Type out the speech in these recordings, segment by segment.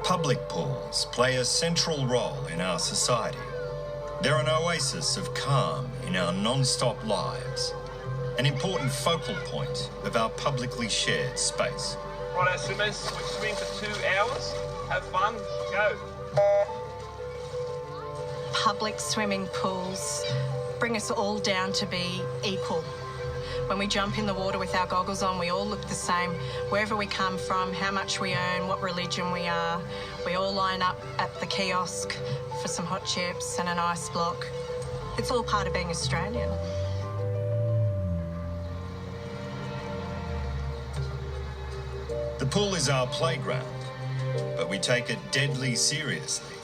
Public pools play a central role in our society. They're an oasis of calm in our non-stop lives, an important focal point of our publicly shared space. Righto, swimmers, we're swimming for 2 hours. Have fun, go. Public swimming pools bring us all down to be equal. When we jump in the water with our goggles on, we all look the same. Wherever we come from, how much we earn, what religion we are, we all line up at the kiosk for some hot chips and an ice block. It's all part of being Australian. The pool is our playground, but we take it deadly seriously,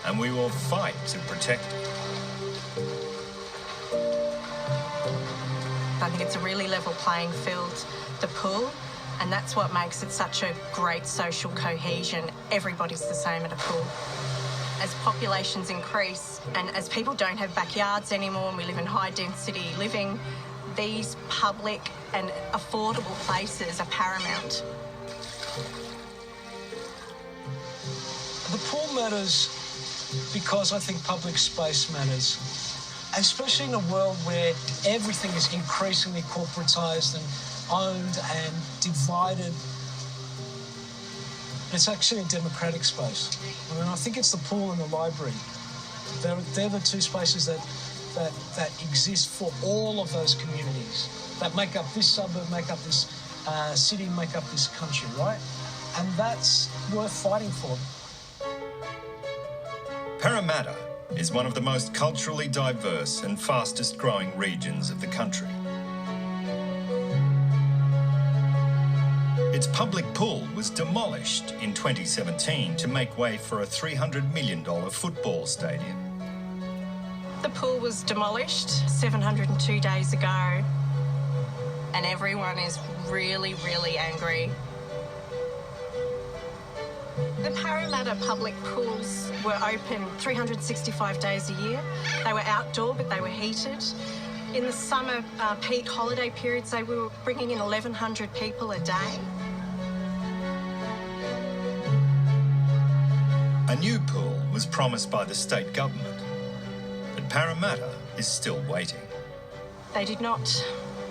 and we will fight to protect it. I think it's a really level playing field, the pool, and that's what makes it such a great social cohesion. Everybody's the same at a pool. As populations increase and as people don't have backyards anymore and we live in high density living, these public and affordable places are paramount. The pool matters because I think public space matters, especially in a world where everything is increasingly corporatised and owned and divided. It's actually a democratic space. I mean, I think it's the pool and the library. They're the two spaces that exist for all of those communities that make up this suburb, make up this city, make up this country, right? And that's worth fighting for. Parramatta is one of the most culturally diverse and fastest growing regions of the country. Its public pool was demolished in 2017 to make way for a $300 million football stadium. The pool was demolished 702 days ago, and everyone is really, really angry. The Parramatta public pools were open 365 days a year. They were outdoor, but they were heated. In the summer peak holiday periods, they were bringing in 1,100 people a day. A new pool was promised by the state government, but Parramatta is still waiting. They did not,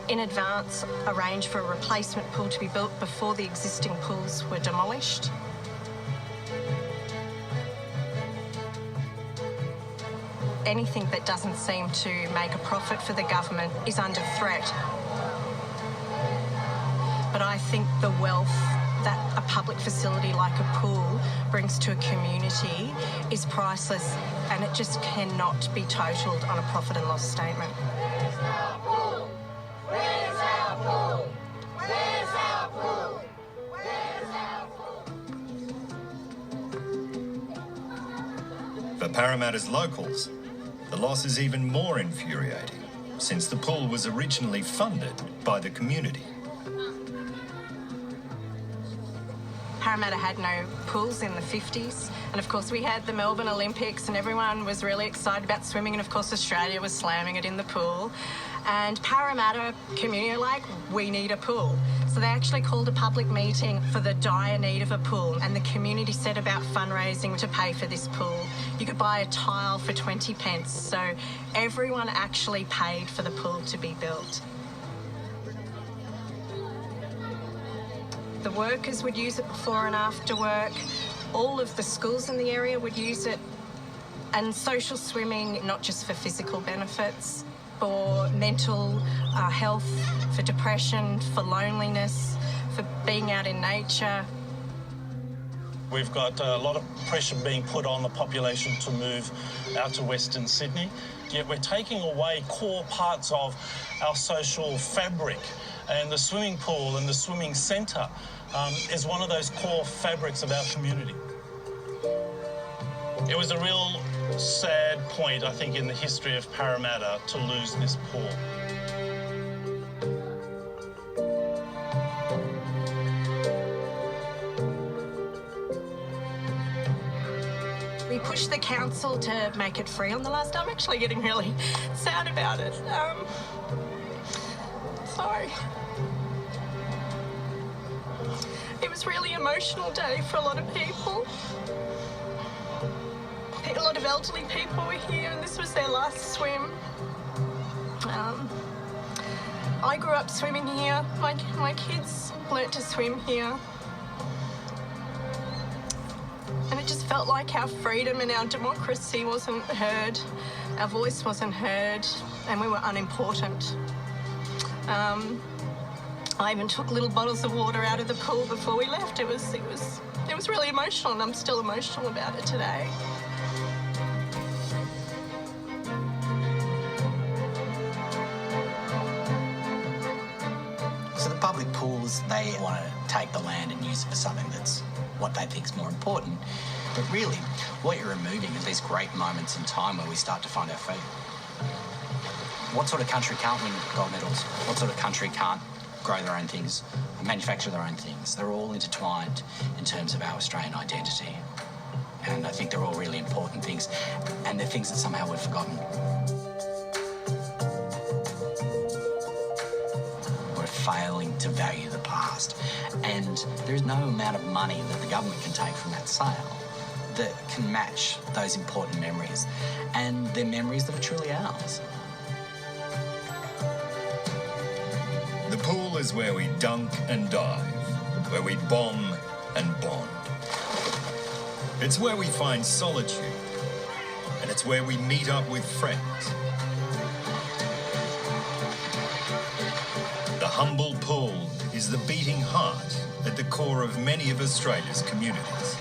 in advance, arrange for a replacement pool to be built before the existing pools were demolished. Anything that doesn't seem to make a profit for the government is under threat. But I think the wealth that a public facility like a pool brings to a community is priceless, and it just cannot be totaled on a profit and loss statement. Where's our pool? Where's our pool? Where's our pool? Where's our pool? For Parramatta's locals, the loss is even more infuriating, since the pool was originally funded by the community. Parramatta had no pools in the 50s, and of course we had the Melbourne Olympics and everyone was really excited about swimming, and of course Australia was slamming it in the pool. And Parramatta community are like, we need a pool. So they actually called a public meeting for the dire need of a pool, and the community set about fundraising to pay for this pool. You could buy a tile for 20 pence, so everyone actually paid for the pool to be built. The workers would use it before and after work. All of the schools in the area would use it. And social swimming, not just for physical benefits, for mental health, for depression, for loneliness, for being out in nature. We've got a lot of pressure being put on the population to move out to Western Sydney, yet we're taking away core parts of our social fabric. And the swimming pool and the swimming centre is one of those core fabrics of our community. It was a real sad point, I think, in the history of Parramatta to lose this pool. We pushed the council to make it free on the last day. I'm actually getting really sad about it. Sorry. It was a really emotional day for a lot of people. A lot of elderly people were here and this was their last swim. I grew up swimming here. My kids learnt to swim here. And it just felt like our freedom and our democracy wasn't heard. Our voice wasn't heard and we were unimportant. I even took little bottles of water out of the pool before we left. It was really emotional and I'm still emotional about it today. So the public pools, they want to take the land and use it for something that's what they think is more important. But really, what you're removing is these great moments in time where we start to find our feet. What sort of country can't win gold medals? What sort of country can't grow their own things, manufacture their own things? They're all intertwined in terms of our Australian identity. And I think they're all really important things. And they're things that somehow we've forgotten. We're failing to value the past. And there's no amount of money that the government can take from that sale that can match those important memories. And they're memories that are truly ours. The pool is where we dunk and dive, where we bomb and bond. It's where we find solitude, and it's where we meet up with friends. The humble pool is the beating heart at the core of many of Australia's communities.